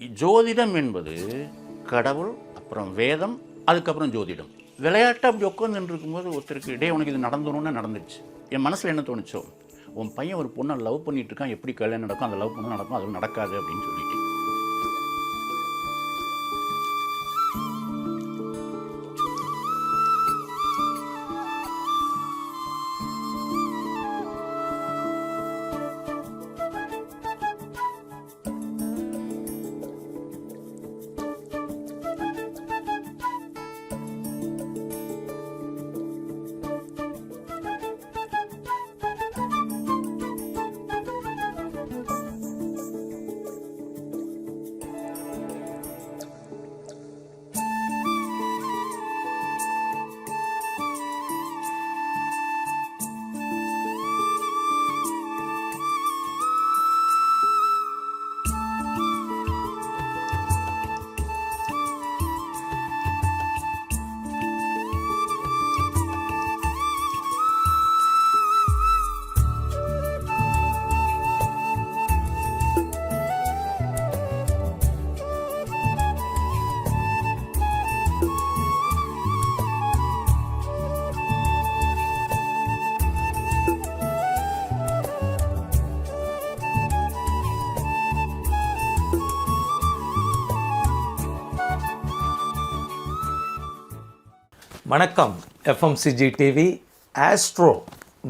ஜோதிடம் என்பது கடவுள், அப்புறம் வேதம், அதுக்கப்புறம் ஜோதிடம். விளையாட்டு அப்படி உட்காந்துட்டு இருக்கும்போது ஒருத்தருக்கு டே உனக்கு இது நடந்துணும்னு நடந்துச்சு. என் மனசில் என்ன தோணுச்சோ, உன் பையன் ஒரு பொண்ணை லவ் பண்ணிட்டு இருக்கான், எப்படி கல்யாணம் நடக்கும், அந்த லவ் பண்ண நடக்கும், அது நடக்காது அப்படின்னு சொல்லிட்டு. வணக்கம் எஃப்எம்சிஜி டிவி ஆஸ்ட்ரோ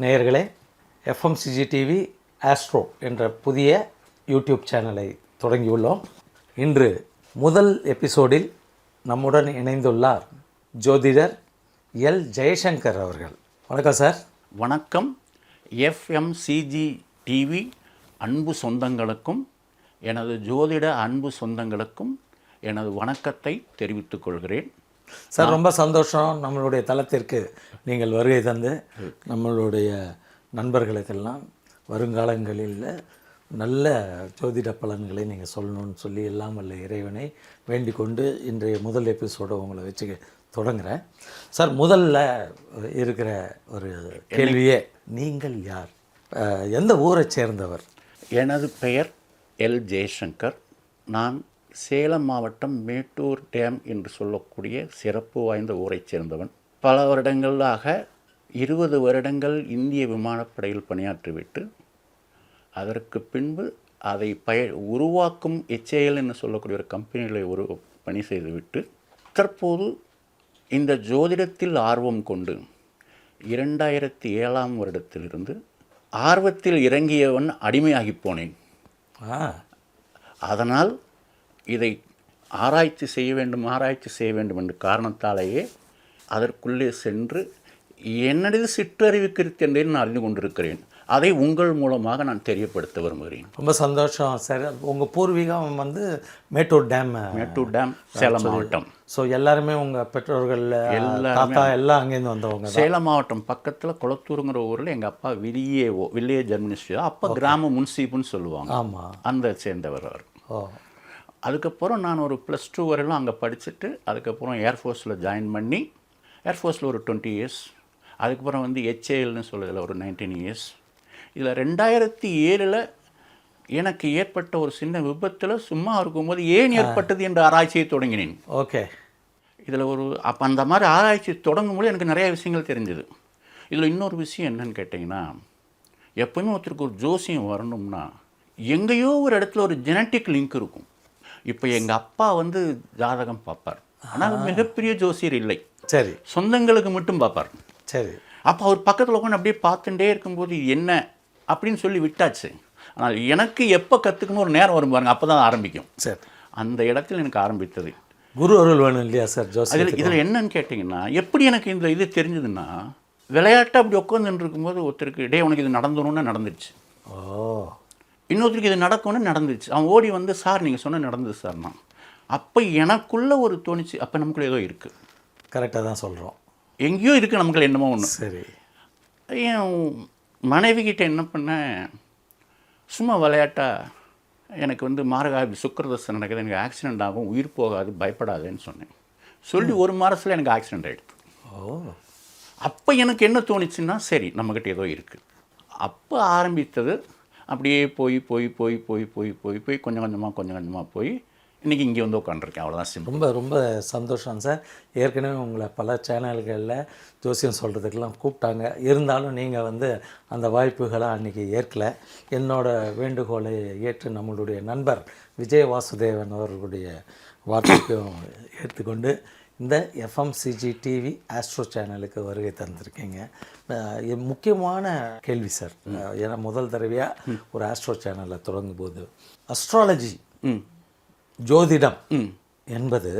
நேயர்களே. எஃப்எம்சிஜி டிவி ஆஸ்ட்ரோ என்ற புதிய யூடியூப் சேனலை தொடங்கியுள்ளோம். இன்று முதல் எபிசோடில் நம்முடன் இணைந்துள்ளார் ஜோதிடர் எல் ஜெயசங்கர் அவர்கள். வணக்கம் சார். வணக்கம். எஃப்எம்சிஜி டிவி அன்பு சொந்தங்களுக்கும் எனது ஜோதிட அன்பு சொந்தங்களுக்கும் எனது வணக்கத்தை தெரிவித்துக் கொள்கிறேன். சார், ரொம்ப சந்தோஷம். நம்மளுடைய தளத்திற்கு நீங்கள் வருகை தந்து நம்மளுடைய நண்பர்களுக்கெல்லாம் வருங்காலங்களில் நல்ல ஜோதிட பலன்களை நீங்கள் சொல்லணும்னு சொல்லி எல்லாம் வல்ல இறைவனை வேண்டிக் கொண்டு இன்றைய முதல் எபிசோடை உங்களை வச்சு தொடங்குகிறேன். சார், முதல்ல இருக்கிற ஒரு கேள்வியே, நீங்கள் யார், எந்த ஊரை சேர்ந்தவர்? எனது பெயர் எல் ஜெயசங்கர். நான் சேலம் மாவட்டம் மேட்டூர் டேம் என்று சொல்லக்கூடிய சிறப்பு வாய்ந்த ஊரைச் சேர்ந்தவன். பல வருடங்களாக 20 வருடங்கள் இந்திய விமானப்படையில் பணியாற்றிவிட்டு அதற்கு பின்பு அதை உருவாக்கும் HAL என்று சொல்லக்கூடிய ஒரு கம்பெனியில் பணி செய்துவிட்டு தற்போது இந்த ஜோதிடத்தில் ஆர்வம் கொண்டு 2007ஆம் வருடத்திலிருந்து ஆர்வத்தில் இறங்கியவன் அடிமையாகி போனேன். அதனால் இதை ஆராய்ச்சி செய்ய வேண்டும் என்ற காரணத்தாலேயே அதற்குள்ளே சென்று என்னது சிற்றறிவுக்கு என்பதை நான் அறிந்து கொண்டிருக்கிறேன். அதை உங்கள் மூலமாக நான் தெரியப்படுத்த விரும்புகிறேன். ரொம்ப சந்தோஷம் சார். உங்கள் பூர்வீகம் வந்து மேட்டூர் டேம், சேலம் மாவட்டம். ஸோ எல்லாருமே உங்கள் பெற்றோர்கள் தாத்தா எல்லாம் அங்கேருந்து வந்தவங்க. சேலம் மாவட்டம் பக்கத்தில் குளத்தூருங்கிற ஊரில் எங்கள் அப்பா வில்லேஜ் அட்மினிஸ்ட்ரேட்டர், அப்போ கிராம முன்சீப்புன்னு சொல்லுவாங்க. ஆமாம், அந்த சேர்ந்தவர் அவர். அதுக்கப்புறம் நான் ஒரு +2 வரையிலும் அங்கே படிச்சுட்டு அதுக்கப்புறம் ஏர்ஃபோர்ஸில் ஜாயின் பண்ணி ஏர்ஃபோர்ஸில் ஒரு 20 இயர்ஸ், அதுக்கப்புறம் வந்து HALன்னு சொல்லதில் ஒரு 19 இயர்ஸ். இதில் 2007 எனக்கு ஏற்பட்ட ஒரு சின்ன விபத்தில் சும்மா இருக்கும்போது ஏன் ஏற்பட்டது என்ற ஆராய்ச்சியை தொடங்கினேன். ஓகே. இதில் அப்போ அந்த மாதிரி ஆராய்ச்சி தொடங்கும்போது எனக்கு நிறைய விஷயங்கள் தெரிஞ்சுது. இதில் இன்னொரு விஷயம் என்னன்னு கேட்டிங்கன்னா, எப்போயுமே ஒருத்தருக்கு ஒரு ஜோசியம் வரணும்னா எங்கேயோ ஒரு இடத்துல ஒரு ஜெனட்டிக் லிங்க் இருக்கும். இப்போ எங்கள் அப்பா வந்து ஜாதகம் பார்ப்பார், ஆனால் மிகப்பெரிய ஜோசியர் இல்லை. சரி, சொந்தங்களுக்கு மட்டும் பார்ப்பார். சரி. அப்போ அவர் பக்கத்தில் உட்காந்து அப்படியே பார்த்துட்டே இருக்கும்போது என்ன அப்படின்னு சொல்லி விட்டாச்சு. ஆனால் எனக்கு எப்போ கற்றுக்கணும் ஒரு நேரம் வரும் பாருங்க, அப்போ தான் ஆரம்பிக்கும். சரி, அந்த இடத்துல எனக்கு ஆரம்பித்தது. குரு அருள் வேணும் இல்லையா சார் ஜோசியம்? இதில் என்னன்னு கேட்டிங்கன்னா, எப்படி எனக்கு இந்த இது தெரிஞ்சதுன்னா, விளையாட்டு அப்படி உட்காந்துட்டு இருக்கும்போது ஒருத்தருக்கு டே உனக்கு இது நடந்துணும்னு நடந்துருச்சு. இன்னொருத்தருக்கு இது நடக்கும்னு நடந்துச்சு. அவன் ஓடி வந்து, சார் நீங்கள் சொன்ன நடந்தது சார்னா. அப்போ எனக்குள்ளே ஒரு தோணிச்சு, அப்போ நமக்குள்ளே ஏதோ இருக்குது. கரெக்டாக தான் சொல்கிறோம், எங்கேயோ இருக்குது நமக்குள்ள என்னமோ ஒன்று. சரி. என் மனைவி கிட்ட என்ன பண்ணேன், சும்மா விளையாட்டாக எனக்கு வந்து மாரகாபி சுக்கரதசை நடக்குது, எனக்கு ஆக்சிடெண்ட் ஆகும், உயிர் போகாது, பயப்படாதுன்னு சொன்னேன். சொல்லி 1 மாதத்தில் எனக்கு ஆக்சிடெண்ட் ஆகிடுது. அப்போ எனக்கு என்ன தோணுச்சுன்னா, சரி நம்மக்கிட்ட ஏதோ இருக்குது. அப்போ ஆரம்பித்தது அப்படியே போய் போய் போய் போய் போய் போய் போய் கொஞ்சம் கொஞ்சமாக போய் இன்றைக்கி இங்கே வந்து உட்காந்துருக்கேன். அவ்வளோதான் சிம்பிள். ரொம்ப ரொம்ப சந்தோஷம் சார். ஏற்கனவே உங்களை பல சேனல்களில் ஜோசியம் சொல்கிறதுக்கெல்லாம் கூப்பிட்டாங்க. இருந்தாலும் நீங்கள் வந்து அந்த வாய்ப்புகளை அன்றைக்கி ஏற்கலை. என்னோட வேண்டுகோளை ஏற்று நம்மளுடைய நண்பர் விஜய் வாசுதேவன் அவர்களுடைய வார்த்தைக்கும் ஏற்றுக்கொண்டு இந்த எஃப்எம்சிஜி டிவி ஆஸ்ட்ரோ சேனலுக்கு வருகை தந்திருக்கீங்க. முக்கியமான கேள்வி சார். ஏன்னா முதல் தடவையாக ஒரு ஆஸ்ட்ரோ சேனலை தொடங்கும் போது அஸ்ட்ராலஜி ஜோதிடம் என்பது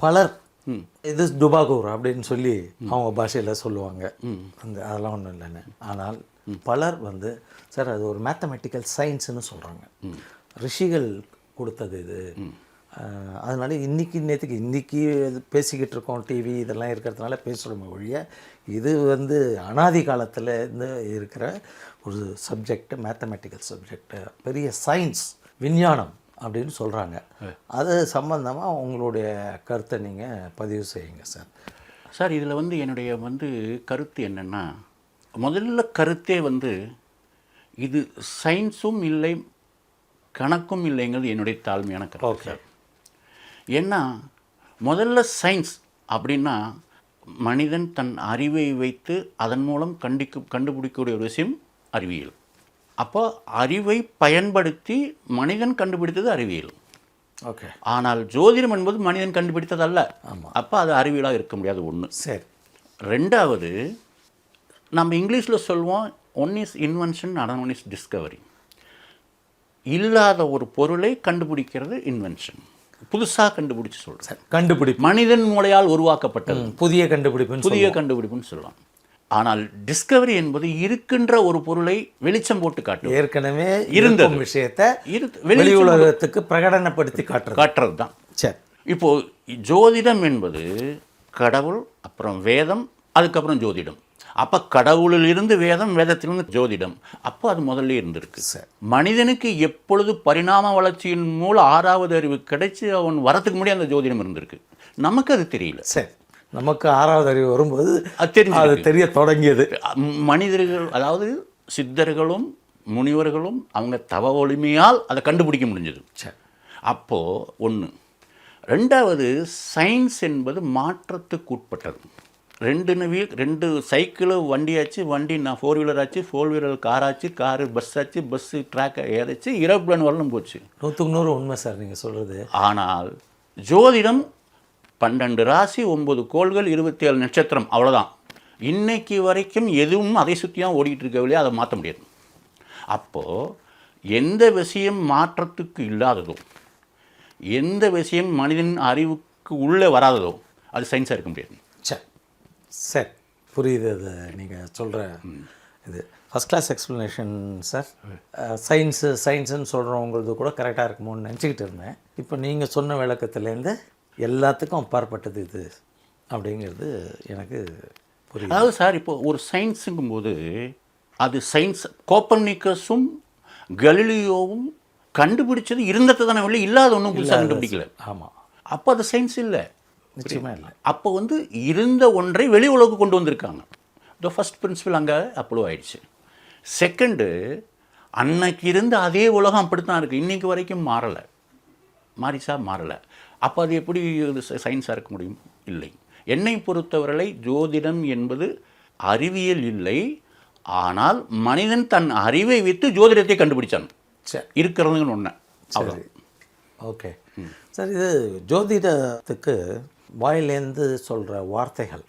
பலர் இது டுபாகூர் அப்படின்னு சொல்லி அவங்க பாஷையில் சொல்லுவாங்க. அதெல்லாம் ஒன்றும் இல்லைன்னு. ஆனால் பலர் வந்து சார் அது ஒரு மேத்தமெட்டிக்கல் சயின்ஸ்னு சொல்கிறாங்க. ரிஷிகள் கொடுத்தது இது. அதனால இன்றைக்கி பேசிக்கிட்டு இருக்கோம். டிவி இதெல்லாம் இருக்கிறதுனால பேசுகிறோமே ஒழிய இது வந்து அனாதி காலத்தில் இருந்து இருக்கிற ஒரு சப்ஜெக்ட், மேத்தமெட்டிக்கல் சப்ஜெக்ட், பெரிய சயின்ஸ், விஞ்ஞானம் அப்படின்னு சொல்கிறாங்க. அது சம்பந்தமாக உங்களுடைய கருத்தை நீங்கள் பதிவு செய்யுங்க சார். சார், இதில் வந்து என்னுடைய வந்து கருத்து என்னென்னா, முதல்ல கருத்தே வந்து இது சயின்ஸும் இல்லை கணக்கும் இல்லைங்கிறது என்னுடைய தாழ்மையான கருத்து சார். ஏன்னா முதல்ல சயின்ஸ் அப்படின்னா மனிதன் தன் அறிவை வைத்து அதன் மூலம் கண்டுபிடிக்கக்கூடிய ஒரு விஷயம் அறிவியல். அப்போ அறிவை பயன்படுத்தி மனிதன் கண்டுபிடித்தது அறிவியல். ஓகே. ஆனால் ஜோதிடம் என்பது மனிதன் கண்டுபிடித்தது அல்ல. அப்போ அது அறிவியலாக இருக்க முடியாது. ஒன்று. சரி. ரெண்டாவது, நம்ம இங்கிலீஷில் சொல்லுவோம் one is invention, other one is Discovery. இல்லாத ஒரு பொருளை கண்டுபிடிக்கிறது இன்வென்ஷன். புதுசாக கண்டுபிடிச்சு சொல்கிறேன். கண்டுபிடிப்பு மனிதன் மூளையால் உருவாக்கப்பட்டது புதிய கண்டுபிடிப்புன்னு சொல்லலாம். ஆனால் டிஸ்கவரி என்பது இருக்கின்ற ஒரு பொருளை வெளிச்சம் போட்டு காட்டும். ஏற்கனவே இருந்த விஷயத்தை வெளி உலகத்துக்கு பிரகடனப்படுத்தி காட்டுறது தான். சரி. இப்போ ஜோதிடம் என்பது கடவுள், அப்புறம் வேதம், அதுக்கப்புறம் ஜோதிடம். அப்போ கடவுளில் இருந்து வேதம், வேதத்திலிருந்து ஜோதிடம். அப்போ அது முதல்ல இருந்திருக்கு. மனிதனுக்கு எப்பொழுது பரிணாம வளர்ச்சியின் மூலம் 6வது அறிவு கிடைச்சி அவன் வரத்துக்கு முன்னாடி அந்த ஜோதிடம் இருந்திருக்கு. நமக்கு அது தெரியல. சரி. நமக்கு 6வது அறிவு வரும்போது அது தெரிய தொடங்கியது. மனிதர்கள், அதாவது சித்தர்களும் முனிவர்களும் அவங்க தவ ஒளிமையால் அதை கண்டுபிடிக்க முடிஞ்சது. அப்போது ஒன்று. ரெண்டாவது, சயின்ஸ் என்பது மாற்றத்துக்கு உட்பட்டது. 2 சைக்கிளு வண்டியாச்சு, வண்டி 4 வீலர் ஆச்சு, 4 வீலர் கார் ஆச்சு, காரு பஸ் ஆச்சு, பஸ்ஸு ட்ராக் ஏதாச்சு, ஏரோப்ளேன் வரலும் போச்சு. 100% உண்மை சார் நீங்கள் சொல்கிறது. ஆனால் ஜோதிடம் 12 ராசி, 9 கோள்கள், 27 நட்சத்திரம், அவ்வளோதான். இன்னைக்கு வரைக்கும் எதுவும் அதை சுற்றி தான் ஓடிக்கிட்டு இருக்கவில்லையே, அதை மாற்ற முடியாது. அப்போது எந்த விஷயம் மாற்றத்துக்கு இல்லாததோ, எந்த விஷயம் மனிதன் அறிவுக்கு உள்ளே வராததோ, அது சயின்ஸாக இருக்க முடியாது. சரி, புரியுது. அது நீங்கள் சொல்கிற இது ஃபஸ்ட் கிளாஸ் எக்ஸ்ப்ளனேஷன் சார். சயின்ஸுன்னு சொல்கிறவங்களுக்கு கூட கரெக்டாக இருக்குமோன்னு நினச்சிக்கிட்டு இருந்தேன். இப்போ நீங்கள் சொன்ன விளக்கத்துலேருந்து எல்லாத்துக்கும் அப்பாற்பட்டது இது அப்படிங்கிறது எனக்கு புரியுது. அதாவது சார், இப்போ ஒரு சயின்ஸுங்கும்போது அது சயின்ஸ் கோப்பர்னிக்கஸும் கலீலியோவும் கண்டுபிடிச்சது இருந்தது தானே, வெளியே இல்லாத ஒன்றும் புதுசாக கண்டுபிடிக்கல. ஆமாம். அப்போ அது சயின்ஸ் இல்லை, நிச்சயமாக இல்லை. அப்போ வந்து இருந்த ஒன்றை வெளி உலகம் கொண்டு வந்திருக்காங்க. த ஃபஸ்ட் பிரின்சிபல் அங்கே அப்ளூவ் ஆயிடுச்சு. செகண்டு, அன்னைக்கு இருந்த அதே உலகம் அப்படித்தான் இருக்குது, இன்றைக்கு வரைக்கும் மாறலை. மாறலை. அப்போ அது எப்படி சயின்ஸாக இருக்க முடியும்? இல்லை. என்னை பொறுத்தவரை ஜோதிடம் என்பது அறிவியல் இல்லை, ஆனால் மனிதன் தன் அறிவை வைத்து ஜோதிடத்தை கண்டுபிடிச்சான். இருக்கிறதுங்கன்னு ஒன்று. அவ்வளோ. Okay sir. இது ஜோதிடத்துக்கு வாயிலேருந்து சொல்கிற வார்த்தைகள்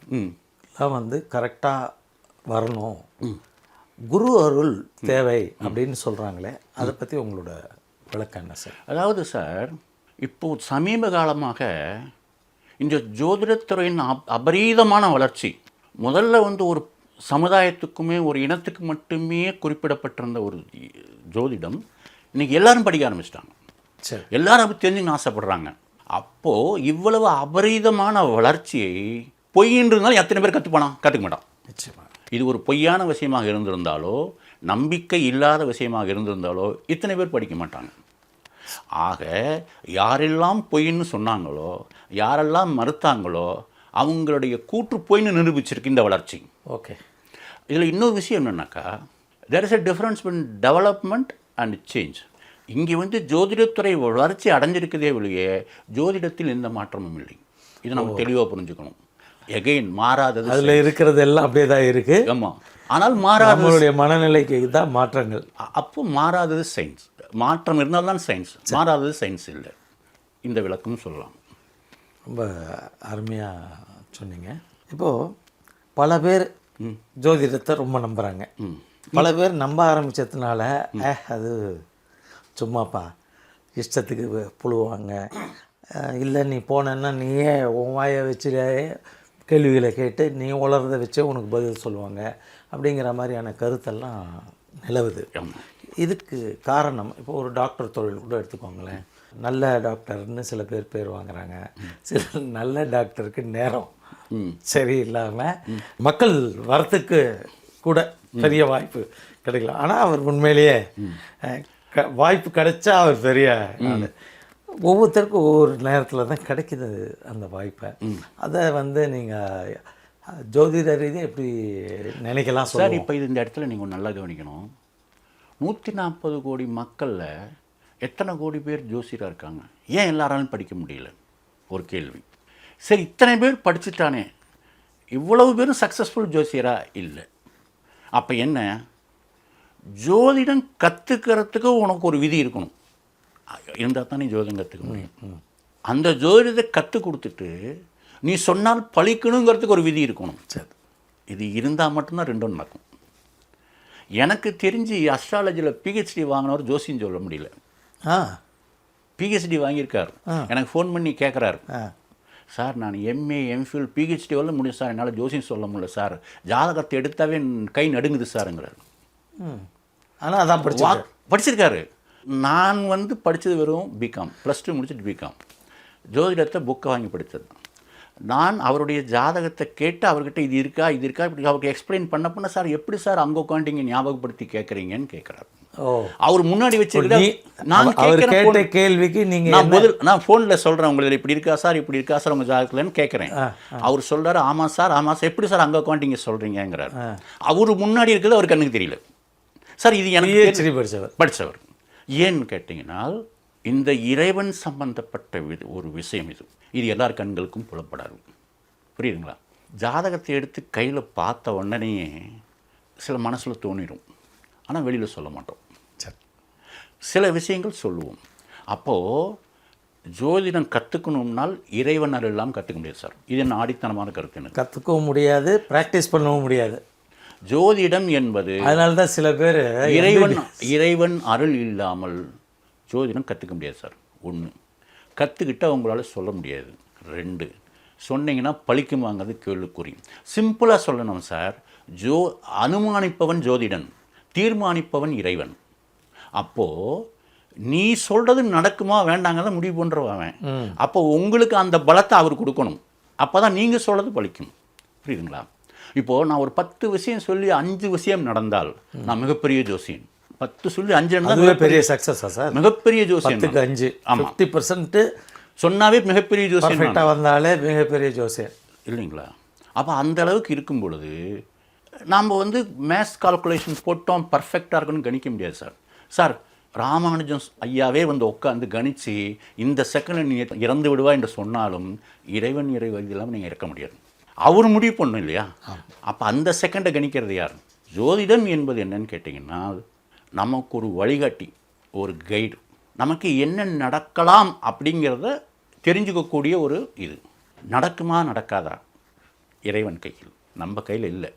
எல்லாம் வந்து கரெக்டாக வரணும், குரு அருள் தேவை அப்படின்னு சொல்கிறாங்களே, அதை பற்றி உங்களோட விளக்கம் என்ன சார்? அதாவது சார், இப்போது சமீப காலமாக இந்த ஜோதிடத்துறையின் அபரீதமான வளர்ச்சி. முதல்ல வந்து ஒரு சமுதாயத்துக்குமே ஒரு இனத்துக்கு மட்டுமே குறிப்பிடப்பட்டிருந்த ஒரு ஜோதிடம் இன்றைக்கி எல்லாரும் படிக்க ஆரம்பிச்சிட்டாங்க. சரி. எல்லாரும் அப்படி தெரிஞ்சுக்கணும்னு ஆசைப்படுறாங்க. அப்போது இவ்வளவு அபரீதமான வளர்ச்சியை பொய்ன்னு இருந்தாலும் எத்தனை பேர் கற்றுக்க மாட்டான். நிச்சயமாக. இது ஒரு பொய்யான விஷயமாக இருந்திருந்தாலோ, நம்பிக்கை இல்லாத விஷயமாக இருந்திருந்தாலோ இத்தனை பேர் படிக்க மாட்டாங்க. ஆக யாரெல்லாம் பொய்ன்னு சொன்னாங்களோ, யாரெல்லாம் மறுத்தாங்களோ, அவங்களுடைய கூற்று பொய்ன்னு நிரூபிச்சிருக்கு இந்த வளர்ச்சி. ஓகே. இதில் இன்னொரு விஷயம் என்னென்னாக்கா, there is a difference between development and change. இங்கே வந்து ஜோதிடத்துறை வளர்ச்சி அடைஞ்சிருக்குதே ஒழிய ஜோதிடத்தில் எந்த மாற்றமும் இல்லை. இதை நம்ம தெளிவாக புரிஞ்சுக்கணும். எகைன் மாறாதது. அதில் இருக்கிறது எல்லாம் அப்படியே தான் இருக்குது. ஆமாம், ஆனால் மாறாத நம்மளுடைய மனநிலைக்கு தான் மாற்றங்கள். அப்போ மாறாதது சயின்ஸ். மாற்றம் இருந்தால் தான் சயின்ஸ், மாறாதது சயின்ஸ் இல்லை. இந்த விளக்கம் சொல்லலாம். ரொம்ப அருமையாக சொன்னீங்க. இப்போது பல பேர் ஜோதிடத்தை ரொம்ப நம்புகிறாங்க. பல பேர் நம்ப ஆரம்பித்ததுனால அது சும்மாப்பா இஷ்டத்துக்கு புழுவாங்க, இல்லை நீ போனேன்னா நீயே உன் வாயை வச்சு கேள்விகளை கேட்டு நீ உளறதை வச்சு உனக்கு பதில் சொல்லுவாங்க அப்படிங்கிற மாதிரியான கருத்தெல்லாம் நிலவுது. இதுக்கு காரணம் இப்போ ஒரு டாக்டர் தொழில் கூட எடுத்துக்கோங்களேன். நல்ல டாக்டர்னு சில பேர் வாங்குறாங்க. சில நல்ல டாக்டருக்கு நேரம் சரி இல்லாமல் மக்கள் வரத்துக்கு கூட பெரிய வாய்ப்பு கிடைக்கலாம். ஆனால் அவர் உண்மையிலேயே வாய்ப்பு கிடைச்சா அவர் பெரிய ஆள். ஒவ்வொருத்தருக்கும் ஒவ்வொரு நேரத்தில் தான் கிடைக்கிது அந்த வாய்ப்பை. அதை வந்து நீங்கள் ஜோதிட ரீதியாக எப்படி நினைக்கலாம் சார்? இப்போ இது இந்த இடத்துல நீங்கள் நல்லா கவனிக்கணும். 140 கோடி மக்களில் எத்தனை கோடி பேர் ஜோசியராக இருக்காங்க? ஏன் எல்லாராலும் படிக்க முடியல? ஒரு கேள்வி. சரி, இத்தனை பேர் படிச்சுட்டானே, இவ்வளவு பேரும் சக்ஸஸ்ஃபுல் ஜோசியராக இல்லை. அப்போ என்ன? ஜோதிடம் கற்றுக்கிறதுக்கு உனக்கு ஒரு விதி இருக்கணும். இருந்தால் தானே ஜோதிடம் கற்றுக்க முடியும். அந்த ஜோதிடத்தை கற்றுக் கொடுத்துட்டு நீ சொன்னால் பழிக்கணுங்கிறதுக்கு ஒரு விதி இருக்கணும். சரி, இது இருந்தால் மட்டும்தான் ரெண்டும் நடக்கும். எனக்கு தெரிஞ்சு அஸ்ட்ராலஜியில் பிஹெச்டி வாங்கினவர் ஜோசியம் சொல்ல முடியல. பிஹெச்டி வாங்கியிருக்கார். எனக்கு ஃபோன் பண்ணி கேட்குறாரு, சார் நான் எம்ஏ எம்ஃபில் பிஹெச்டி வரல முடியும் சார், என்னால் ஜோசியம் சொல்ல முடியல சார், ஜாதகத்தை எடுத்தாவே கை நடுங்குது சாருங்கிறார். ஆனால் அதான் படிச்சிருக்காரு. நான் வந்து படித்தது வெறும் பிகாம், +2 முடிச்சுட்டு பிகாம். ஜோதிடத்தை புக்கை வாங்கி படித்தது. நான் அவருடைய ஜாதகத்தை கேட்டு அவர்கிட்ட இது இருக்கா இப்படி அவருக்கு எக்ஸ்பிளைன் பண்ண சார் எப்படி சார் அங்கே உட்காந்து இங்கே ஞாபகப்படுத்தி கேட்குறீங்கன்னு கேட்குறாரு. அவர் முன்னாடி வச்சுக்கிட்டு நான் கேட்குற கேள்விக்கு நான் ஃபோனில் சொல்கிறேன், உங்களுக்கு இப்படி இருக்கா சார் உங்கள் ஜாதகத்துலன்னு கேட்குறேன். அவர் சொல்கிறாரு, ஆமாம் சார் எப்படி சார் அங்கே உட்காந்து இங்கே சொல்கிறீங்கிறார். அவர் முன்னாடி இருக்கிறது அவர் கண்ணுக்கு தெரியல. சார் இது எனக்கு படித்தவர். ஏன்னு கேட்டிங்கன்னா இந்த இறைவன் சம்பந்தப்பட்ட ஒரு விஷயம் இது எல்லார் கண்களுக்கும் புலப்படாது. புரியுதுங்களா? ஜாதகத்தை எடுத்து கையில் பார்த்த உடனே சில மனசில் தோணிடும், ஆனால் வெளியில் சொல்ல மாட்டோம். சில விஷயங்கள் சொல்லுவோம். அப்போது ஜோதிடம் கற்றுக்கணும்னால் இறைவன் எல்லாம் கற்றுக்க முடியாது சார். இது என்ன ஆடித்தனமான கருத்து? கற்றுக்கவும் முடியாது, ப்ராக்டிஸ் பண்ணவும் முடியாது. ஜோதிடம் என்பது அதனால தான் சில பேர் இறைவன் அருள் இல்லாமல் ஜோதிடம் கற்றுக்க முடியாது சார். 1, கற்றுக்கிட்டு அவங்களால சொல்ல முடியாது. 2, சொன்னீங்கன்னா பழிக்குமாங்கிறது கேள்விக்குறி. சிம்பிளாக சொல்லணும் சார், அனுமானிப்பவன் ஜோதிடன், தீர்மானிப்பவன் இறைவன். அப்போது நீ சொல்கிறது நடக்குமா வேண்டாங்கிறத முடிவு பண்ணுறவன். அப்போ உங்களுக்கு அந்த பலத்தை அவர் கொடுக்கணும். அப்போ தான் நீங்கள் சொல்கிறது பழிக்கும். புரியுதுங்களா? இப்போது நான் ஒரு 10 விஷயம் சொல்லி 5 விஷயம் நடந்தால் நான் மிகப்பெரிய ஜோசியன். 10 சொல்லி 5 நடந்தால் பெரிய சக்ஸஸா சார்? மிகப்பெரிய ஜோசியன். 5 50% சொன்னாவே மிகப்பெரிய ஜோசியன் வந்தாலே மிகப்பெரிய ஜோசியன் இல்லைங்களா? அப்போ அந்த அளவுக்கு இருக்கும் பொழுது நாம் வந்து மேத்ஸ் கால்குலேஷன் போட்டோம் பர்ஃபெக்டாக இருக்குன்னு கணிக்க முடியாது சார். சார் ராமானுஜன் ஐயாவே வந்து உட்காந்து கணித்து இந்த செகண்டில் நீ இறந்து விடுவா என்று சொன்னாலும் இறைவன் இல்லாமல் நீங்கள் இறக்க முடியாது. அவர் முடிவு பண்ணும் இல்லையா? அப்போ அந்த செகண்டை கணிக்கிறது யார்? ஜோதிடம் என்பது என்னன்னு கேட்டிங்கன்னா நமக்கு ஒரு வழிகாட்டி, ஒரு கைடு, நமக்கு என்ன நடக்கலாம் அப்படிங்கிறத தெரிஞ்சுக்கக்கூடிய ஒரு இது. நடக்குமா நடக்காதா இறைவன் கையில், நம்ம கையில் இல்லை.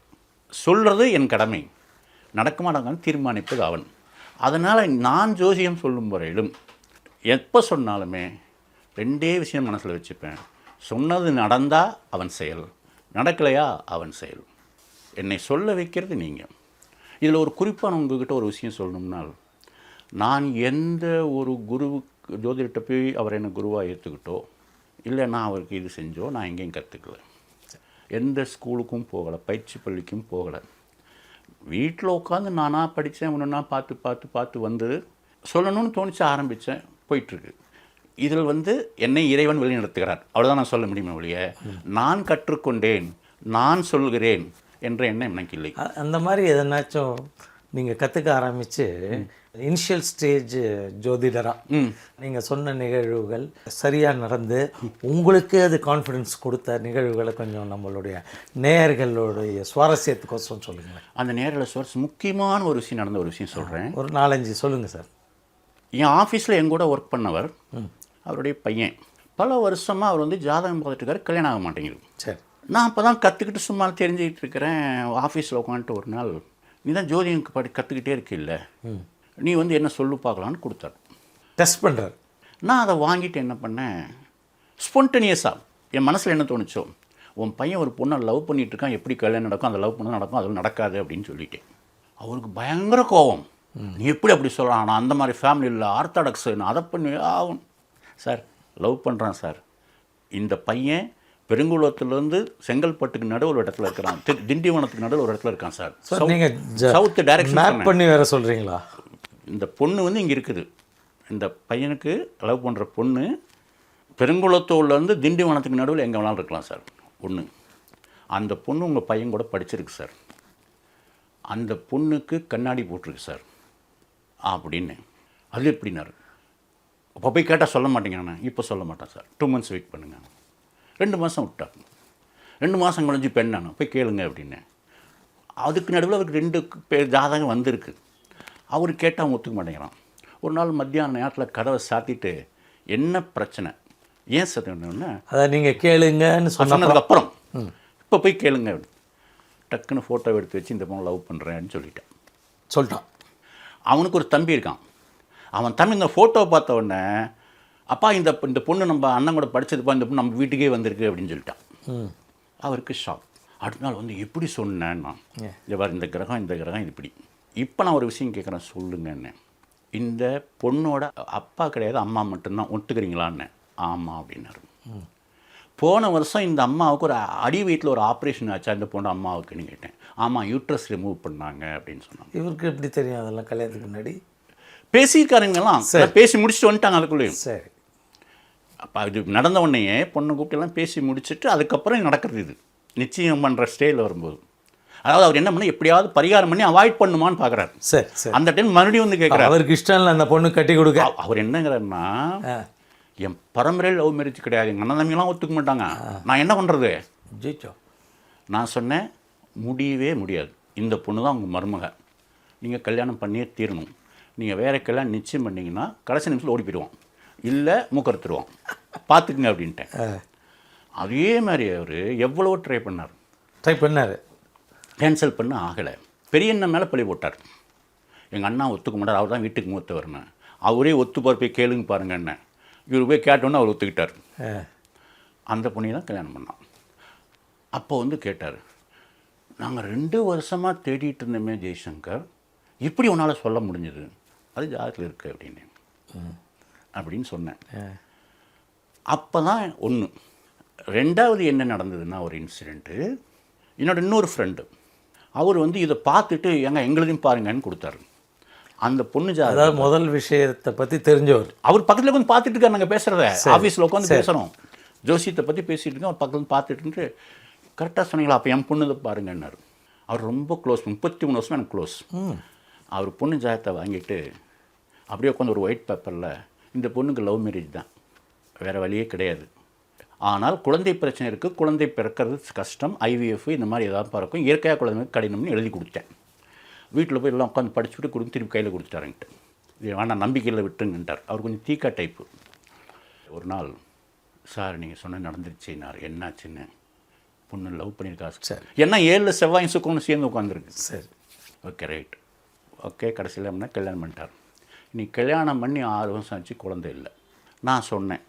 சொல்கிறது என் கடமை, நடக்குமா நடக்காமல் தீர்மானிப்பது அவன். அதனால் நான் ஜோசியம் சொல்லும் வரையிலும் எப்போ சொன்னாலுமே 2 விஷயம் மனசில் வச்சுப்பேன். சொன்னது நடந்தால் அவன் செயல், நடக்கலையா அவன் செயல். என்னை சொல்ல வைக்கிறது நீங்கள். இதில் ஒரு குறிப்பாக உங்ககிட்ட ஒரு விஷயம் சொல்லணும்னால், நான் எந்த ஒரு குருவுக்கு ஜோதிடத்தை போய் அவர் என்னை குருவாக ஏற்றுக்கிட்டோ இல்லை நான் அவருக்கு இது செஞ்சோ நான் எங்கேயும் கற்றுக்கல. எந்த ஸ்கூலுக்கும் போகலை, பயிற்சி பள்ளிக்கும் போகலை. வீட்டில் உட்காந்து நானாக படித்தேன், ஒன்றுனா பார்த்து வந்து சொல்லணும்னு தோணிச்சு ஆரம்பித்தேன், போயிட்டுருக்கு. இதில் வந்து என்னை இறைவன் வழி நடத்துகிறார், அவ்வளோதான் நான் சொல்ல முடியுமே ஒழிய நான் கற்றுக்கொண்டேன், நான் சொல்கிறேன் என்ற எண்ணம் எனக்கு இல்லை. அந்த மாதிரி எதனாச்சும் நீங்கள் கற்றுக்க ஆரம்பித்து இனிஷியல் ஸ்டேஜ் ஜோதிடரா நீங்கள் சொன்ன நிகழ்வுகள் சரியாக நடந்து உங்களுக்கு அது கான்ஃபிடன்ஸ் கொடுத்த நிகழ்வுகளை கொஞ்சம் நம்மளுடைய நேயர்களுடைய சுவாரஸ்யத்துக்கோசம் சொல்லுங்கள். அந்த நேரில் முக்கியமான ஒரு விஷயம் நடந்த ஒரு விஷயம் சொல்கிறேன். ஒரு 4-5 சொல்லுங்கள் சார். என் ஆஃபீஸில் என் கூட ஒர்க் பண்ணவர், அவருடைய பையன் பல வருஷமாக அவர் வந்து ஜாதகம் பார்த்துட்டு இருக்காரு, கல்யாணம் ஆக மாட்டேங்குது. சரி. நான் அப்போ தான் கற்றுக்கிட்டு சும்மா தெரிஞ்சுக்கிட்டு இருக்கிறேன். ஆஃபீஸில் உட்காந்துட்டு ஒரு நாள், நீ தான் ஜோதியம் கற்றுக்கிட்டே இருக்கில்ல, நீ வந்து என்ன சொல்லு பார்க்கலான்னு கொடுத்தாரு. டெஸ்ட் பண்ணுறாரு. நான் அதை வாங்கிட்டு என்ன பண்ணேன், ஸ்பான்டேனியஸாக என் மனசில் என்ன தோணுச்சோ, உன் பையன் ஒரு பொண்ணை லவ் பண்ணிகிட்டு இருக்கான், எப்படி கல்யாணம் நடக்கும், அந்த லவ் பண்ண நடக்கும், அது நடக்காது அப்படின்னு சொல்லிட்டேன். அவருக்கு பயங்கர கோபம். நீ எப்படி அப்படி சொல்லலாம், நான் அந்த மாதிரி ஃபேமிலி இல்லை, ஆர்த்தடாக்ஸு, நான் அதை பண்ணி ஆகும். சார் லவ் பண்ணுறான் சார், இந்த பையன் பெருங்குளத்துலேருந்து செங்கல்பட்டுக்கு நடுவில் ஒரு இடத்துல இருக்கிறான், திண்டிவனத்துக்கு நடுவில் ஒரு இடத்துல இருக்கான் சார். நீங்கள் சவுத்து டைரக்ஷன் மேப் பண்ணி வேறு சொல்கிறீங்களா? இந்த பொண்ணு வந்து இங்கே இருக்குது, இந்த பையனுக்கு லவ் பண்ணுற பொண்ணு பெருங்குளத்தூர்லேருந்து திண்டிவனத்துக்கு நடுவில் எங்கே வேணாலும் இருக்கலாம் சார். ஒன்று, அந்த பொண்ணு உங்கள் பையன் கூட படிச்சிருக்கு சார், அந்த பொண்ணுக்கு கண்ணாடி போட்டிருக்கு சார் அப்படின்னு. அது எப்படின்னாரு. அப்போ போய் கேட்டால் சொல்ல மாட்டேங்கிறானே. இப்போ சொல்ல மாட்டேன் சார், 2 months வெயிட் பண்ணுங்க. 2 மாதம் விட்டாங்க. 2 மாதம் கழிஞ்சு பெண்ணானு போய் கேளுங்க அப்படின்னு. அதுக்கு நடுவில் அவருக்கு 2 பேர் ஜாதகம் வந்திருக்கு. அவர் கேட்டால் அவங்க ஒத்துக்க மாட்டேங்கிறான். ஒரு நாள் மத்தியான நேரத்தில் கதவை சாத்திட்டு, என்ன பிரச்சனை, ஏன் சத்தம்னா, அதை நீங்கள் கேளுங்கன்னு சொன்னதுக்கப்புறம் இப்போ போய் கேளுங்க அப்படி. டக்குன்னு ஃபோட்டோ எடுத்து வச்சு இந்த பொண்ணை லவ் பண்ணுறேன்னு சொல்லிட்டான். அவனுக்கு ஒரு தம்பி இருக்கான். அவன் தம்பி இந்த ஃபோட்டோவை பார்த்த உடனே, அப்பா இந்த பொண்ணு நம்ம அண்ணன் கூட படித்ததுப்பா, இந்த பொண்ணு நம்ம வீட்டுக்கே வந்திருக்கு அப்படின்னு சொல்லிட்டான். அவருக்கு ஷாக். அடுத்த நாள் வந்து எப்படி சொன்னேன்னா, இந்த கிரகம் இது இப்படி. இப்போ நான் ஒரு விஷயம் கேட்குறேன் சொல்லுங்கன்னு. இந்த பொண்ணோட அப்பா கிடையாது, அம்மா மட்டும்தான், ஒத்துக்கிறீங்களான்னு. ஆமாம் அப்படின்னாரு. போன வருஷம் இந்த அம்மாவுக்கு ஒரு அடி வயிற்றில் ஒரு ஆப்ரேஷன் ஆச்சா இந்த பொண்ணு அம்மாவுக்குன்னு கேட்டேன். ஆமாம், யூட்ரஸ் ரிமூவ் பண்ணாங்க அப்படின்னு சொன்னாங்க. இவருக்கு எப்படி தெரியும் அதெல்லாம்? கல்யாணத்துக்கு முன்னாடி பேசியிருக்காருங்கெல்லாம், பேசி முடிச்சுட்டு வந்துட்டாங்க அதுக்குள்ளேயும். சரி. அப்போ இது நடந்த உடனேயே பொண்ணு கூப்பிட்டுலாம் பேசி முடிச்சுட்டு அதுக்கப்புறம் நடக்கிறது. இது நிச்சயம் பண்ணுற ஸ்டேஜில் வரும்போது, அதாவது அவர் என்ன பண்ண எப்படியாவது பரிகாரம் பண்ணி அவாய்ட் பண்ணுமான்னு பார்க்குறாரு. சரி சரி. அந்த டைம் மறுபடியும் வந்து கேட்குறாரு. அவருக்கு இஷ்டம் இல்லை அந்த பொண்ணு கட்டி கொடுக்க. அவர் என்னங்கிறாருன்னா, என் பரம்பரையில் லவ் மேரேஜ் கிடையாது, எங்கள் அண்ணன் தம்பிலாம் ஒத்துக்க மாட்டாங்க, நான் என்ன பண்ணுறது? ஜெயிச்சோ. நான் சொன்னேன், முடியவே முடியாது, இந்த பொண்ணு தான் உங்கள் மருமக, நீங்கள் கல்யாணம் பண்ணியே தீரணும். நீங்கள் வேறு கல்யாணம் நிச்சயம் பண்ணிங்கன்னா கடைசி நிமிஷத்தில் ஓடி போயிடுவான், இல்லை மூக்கறுத்துருவான், பார்த்துக்குங்க அப்படின்ட்டேன். அதே மாதிரி அவர் எவ்வளவோ ட்ரை பண்ணார், கேன்சல் பண்ண ஆகலை. பெரிய அண்ணன் மேலே பழி போட்டார். எங்கள் அண்ணா ஒத்துக்க மாட்டார், அவர் தான் வீட்டுக்கு மூத்தவர்னு. அவரே ஒத்துப்பார், போய் கேளுங்க பாருங்க என்ன. இவர் போய் கேட்டோன்னே அவர் ஒத்துக்கிட்டார். அந்த பொண்ணை தான் கல்யாணம் பண்ணான். அப்போ வந்து கேட்டார், நாங்கள் 2 வருஷமாக தேடிட்டு இருந்தோமே ஜெய்சங்கர், இப்படி உன்னால் சொல்ல முடிஞ்சது, அது ஜாதகத்தில் இருக்குது அப்படின்னு சொன்னேன். அப்போ தான் ஒன்று. 2வது என்ன நடந்ததுன்னா, ஒரு இன்சிடெண்ட்டு, என்னோட இன்னொரு ஃப்ரெண்டு அவர் வந்து இதை பார்த்துட்டு எங்களுதையும் பாருங்கன்னு கொடுத்தாரு. அந்த பொண்ணு அதாவது முதல் விஷயத்தை பற்றி தெரிஞ்சவர், அவர் பக்கத்தில் உட்காந்து பார்த்துட்டு இருக்காரு. நாங்கள் பேசுகிறத ஆஃபீஸில் உட்காந்து பேசுகிறோம், ஜோசியத்தை பற்றி பேசிகிட்டு இருக்கோம், அவர் பக்கத்தில் பார்த்துட்டு கரெக்டாக சொன்னீங்களா, அப்போ என் பொண்ணு இதை பாருங்கன்னாரு. அவர் ரொம்ப க்ளோஸ், 33 வருஷம் எனக்கு க்ளோஸ். அவர் பொண்ணு ஜாதகத்தை வாங்கிட்டு அப்படியே உட்காந்து ஒரு ஒயிட் பேப்பரில், இந்த பொண்ணுக்கு லவ் மேரேஜ் தான், வேறு வழியே கிடையாது, ஆனால் குழந்தை பிரச்சனை இருக்குது, குழந்தை பிறக்கிறது கஷ்டம், ஐவிஎஃப் இந்த மாதிரி ஏதாவது பிறக்கும், இயற்கையாக குழந்தை கடினம்னு எழுதி கொடுத்தேன். வீட்டில் போய் எல்லாம் உட்காந்து படிச்சுட்டு கொடுத்து திருப்பி கையில் கொடுத்துட்டாருங்கிட்டு. இது வேணாம், நம்பிக்கையில் விட்டுருங்கன்ட்டார். அவர் கொஞ்சம் தீக்கா டைப்பு. ஒரு நாள், சார் நீங்கள் சொன்ன நடந்துருச்சுன்னார். என்னாச்சுன்னு, பொண்ணு லவ் பண்ணியிருக்கா சார். ஏன்னா 7 செவ்வாய் சுக்கம்னு சேர்ந்து உட்காந்துருக்கு. சரி, ஓகே ரைட், ஓகே. கடைசியில் என்ன கல்யாணம் பண்ணிட்டார். நீ கல்யாணம் பண்ணி 6 வருஷம் ஆச்சு, குழந்தை இல்லை. நான் சொன்னேன்,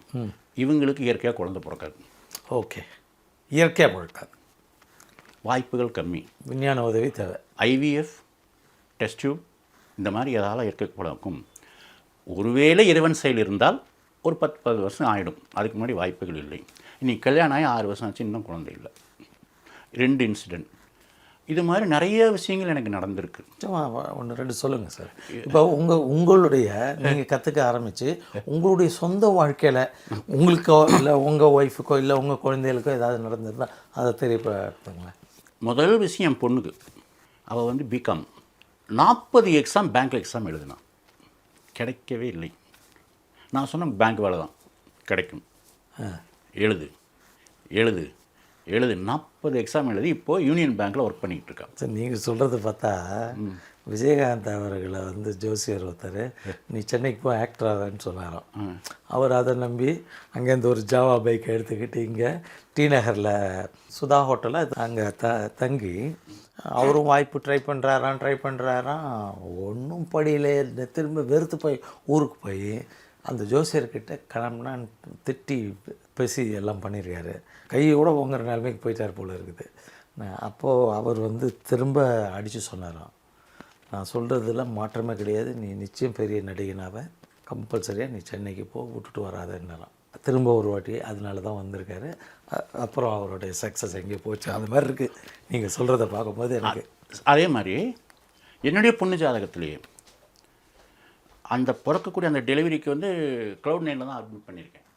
இவங்களுக்கு இயற்கையாக குழந்தை பிறக்காது. ஓகே, இயற்கையாக பிறக்காது, வாய்ப்புகள் கம்மி, விஞ்ஞான உதவி தேவை. ஐவிஎஃப், டெஸ்ட் டியூப் இந்த மாதிரி ஏதாவது இயற்கை பிறக்கும். ஒருவேளை இறைவன் செயல் இருந்தால் ஒரு 10-15 வருஷம் ஆகிடும், அதுக்கு முன்னாடி வாய்ப்புகள் இல்லை. இன்னைக்கு கல்யாணம் ஆகி 6 வருஷம் ஆச்சு, இன்னும் குழந்தை இல்லை. 2 இன்சிடெண்ட். இது மாதிரி நிறைய விஷயங்கள் எனக்கு நடந்திருக்கு. 1-2 சொல்லுங்கள் சார். இப்போ உங்களுடைய நீங்கள் கற்றுக்க ஆரம்பித்து உங்களுடைய சொந்த வாழ்க்கையில் உங்களுக்கோ இல்லை உங்கள் ஒய்ஃபுக்கோ இல்லை உங்கள் குழந்தைகளுக்கோ ஏதாவது நடந்திருந்தால் அதை தெரியப்படுத்துங்களேன். முதல் விஷயம், என் பொண்ணுக்கு, அவள் வந்து பிகாம் 40 எக்ஸாம் பேங்க் எக்ஸாம் எழுதினான். கிடைக்கவே இல்லை. நான் சொன்ன பேங்க் வேலை தான் கிடைக்கும். எழுது எழுது எழுது 40 எக்ஸாம் எழுதி இப்போது யூனியன் பேங்க்கில் ஒர்க் பண்ணிக்கிட்டு இருக்கான். சரி, நீங்கள் சொல்கிறது பார்த்தா விஜயகாந்த் அவர்களை வந்து ஜோசியர் ஒருத்தர் நீ சென்னைக்கு போய் ஆக்டர் ஆவேன்னு சொன்னாராம். அவர் அதை நம்பி அங்கேருந்து ஒரு ஜாவா பைக்கை எடுத்துக்கிட்டு இங்கே டி நகரில் சுதா ஹோட்டலில் அங்கே தங்கி அவரும் வாய்ப்பு ட்ரை பண்ணுறாராம். ஒன்றும் படியில திரும்ப வெறுத்து போய் ஊருக்கு போய் அந்த ஜோசியர்கிட்ட கிளம்புனான்னு திட்டி பேசி எல்லாம் பண்ணியிருக்காரு. கையை கூட உங்கிற நிலைமைக்கு போயிட்டார் போல இருக்குது. அப்போது அவர் வந்து திரும்ப அடித்து சொன்னாராம், நான் சொல்கிறதுலாம் மாற்றமே கிடையாது, நீ நிச்சயம் பெரிய நடிகனாக கம்பல்சரியாக நீ சென்னைக்கு விட்டுட்டு வராதன்னாலாம். திரும்ப ஒரு வாட்டி அதனால தான் வந்திருக்காரு. அப்புறம் அவருடைய சக்ஸஸ் எங்கேயோ போச்சு. அந்த மாதிரி இருக்குது நீங்கள் சொல்கிறத பார்க்கும்போது எனக்கு. அதே மாதிரி என்னுடைய பொண்ணு ஜாதகத்திலேயே அந்த பிறக்கக்கூடிய அந்த டெலிவரிக்கு வந்து Cloud9 தான் அட்மிட் பண்ணியிருக்கேன்.